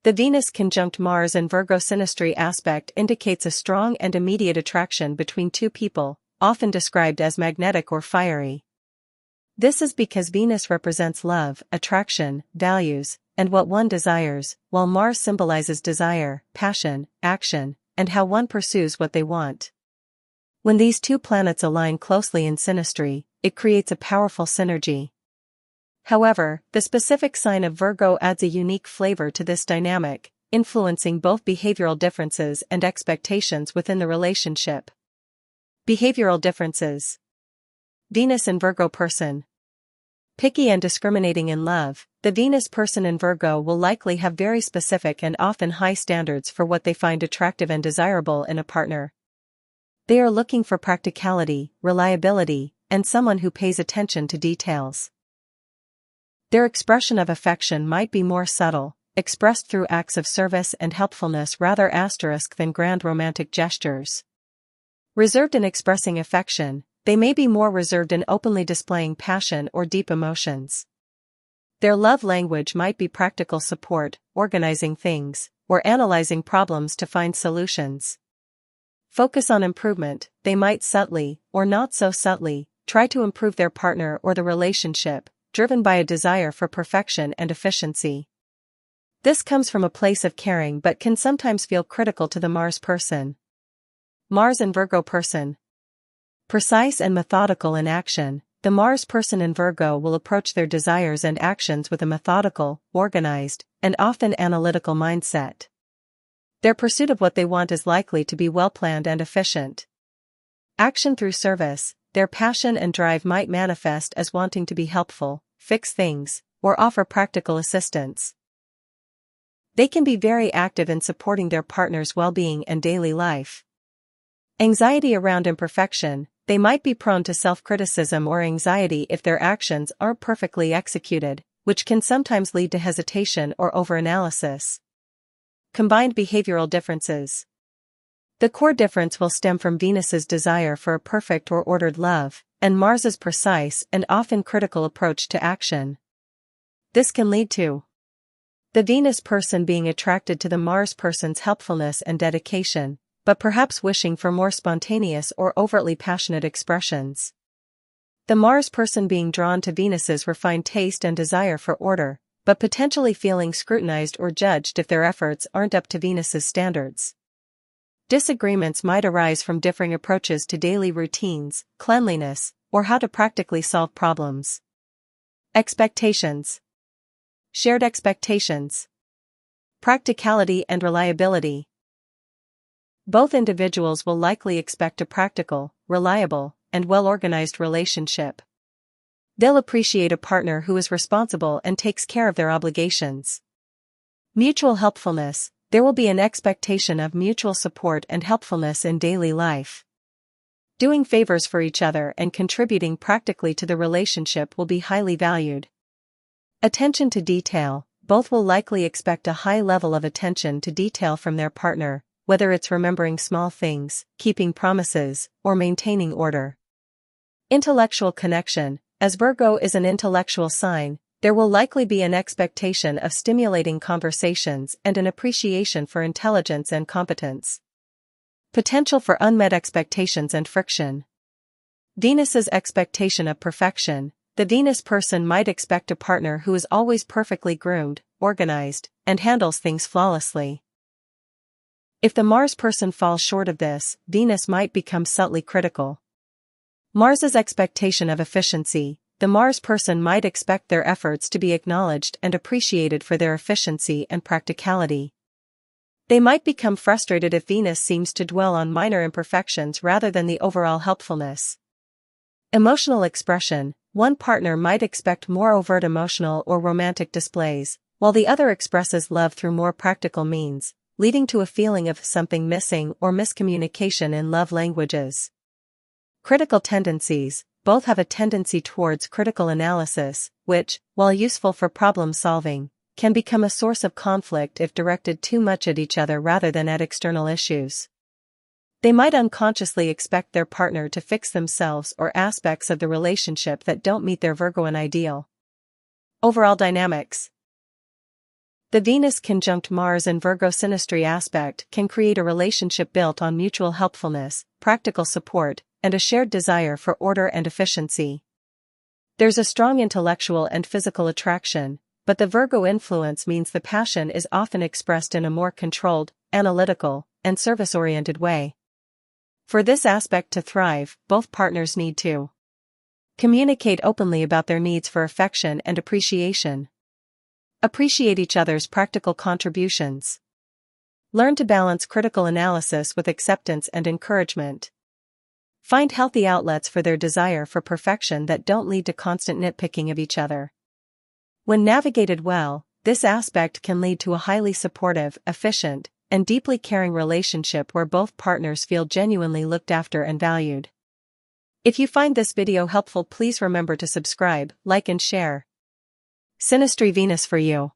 The Venus conjunct Mars in Virgo Synastry aspect indicates a strong and immediate attraction between two people, often described as magnetic or fiery. This is because Venus represents love, attraction, values, and what one desires, while Mars symbolizes desire, passion, action, and how one pursues what they want. When these two planets align closely in synastry, it creates a powerful synergy. However, the specific sign of Virgo adds a unique flavor to this dynamic, influencing both behavioral differences and expectations within the relationship. Behavioral differences. Venus in Virgo person. Picky and discriminating in love, the Venus person in Virgo will likely have very specific and often high standards for what they find attractive and desirable in a partner. They are looking for practicality, reliability, and someone who pays attention to details. Their expression of affection might be more subtle, expressed through acts of service and helpfulness rather than grand romantic gestures. Reserved in expressing affection, they may be more reserved in openly displaying passion or deep emotions. Their love language might be practical support, organizing things, or analyzing problems to find solutions. Focus on improvement, they might subtly, or not so subtly, try to improve their partner or the relationship, driven by a desire for perfection and efficiency. This comes from a place of caring but can sometimes feel critical to the Mars person. Mars and Virgo person. Precise and methodical in action, the Mars person in Virgo will approach their desires and actions with a methodical, organized, and often analytical mindset. Their pursuit of what they want is likely to be well-planned and efficient. Action through service, their passion and drive might manifest as wanting to be helpful, fix things, or offer practical assistance. They can be very active in supporting their partner's well-being and daily life. Anxiety around imperfection, they might be prone to self-criticism or anxiety if their actions aren't perfectly executed, which can sometimes lead to hesitation or overanalysis. Combined behavioral differences. The core difference will stem from Venus's desire for a perfect or ordered love, and Mars's precise and often critical approach to action. This can lead to the Venus person being attracted to the Mars person's helpfulness and dedication, but perhaps wishing for more spontaneous or overtly passionate expressions. The Mars person being drawn to Venus's refined taste and desire for order, but potentially feeling scrutinized or judged if their efforts aren't up to Venus's standards. Disagreements might arise from differing approaches to daily routines, cleanliness, or how to practically solve problems. Expectations. Shared expectations. Practicality and reliability. Both individuals will likely expect a practical, reliable, and well-organized relationship. They'll appreciate a partner who is responsible and takes care of their obligations. Mutual helpfulness. There will be an expectation of mutual support and helpfulness in daily life. Doing favors for each other and contributing practically to the relationship will be highly valued. Attention to detail. Both will likely expect a high level of attention to detail from their partner, whether it's remembering small things, keeping promises, or maintaining order. Intellectual connection. As Virgo is an intellectual sign, there will likely be an expectation of stimulating conversations and an appreciation for intelligence and competence. Potential for unmet expectations and friction. Venus's expectation of perfection. The Venus person might expect a partner who is always perfectly groomed, organized, and handles things flawlessly. If the Mars person falls short of this, Venus might become subtly critical. Mars's expectation of efficiency. The Mars person might expect their efforts to be acknowledged and appreciated for their efficiency and practicality. They might become frustrated if Venus seems to dwell on minor imperfections rather than the overall helpfulness. Emotional expression. One partner might expect more overt emotional or romantic displays, while the other expresses love through more practical means, leading to a feeling of something missing or miscommunication in love languages. Critical tendencies. Both have a tendency towards critical analysis, which, while useful for problem solving, can become a source of conflict if directed too much at each other rather than at external issues. They might unconsciously expect their partner to fix themselves or aspects of the relationship that don't meet their Virgoan ideal. Overall dynamics. The Venus conjunct Mars in Virgo Synastry aspect can create a relationship built on mutual helpfulness, practical support, and a shared desire for order and efficiency. There's a strong intellectual and physical attraction, but the Virgo influence means the passion is often expressed in a more controlled, analytical, and service-oriented way. For this aspect to thrive, both partners need to communicate openly about their needs for affection and appreciation. Appreciate each other's practical contributions. Learn to balance critical analysis with acceptance and encouragement. Find healthy outlets for their desire for perfection that don't lead to constant nitpicking of each other. When navigated well, this aspect can lead to a highly supportive, efficient, and deeply caring relationship where both partners feel genuinely looked after and valued. If you find this video helpful, please remember to subscribe, like and share. Synastry Venus for you.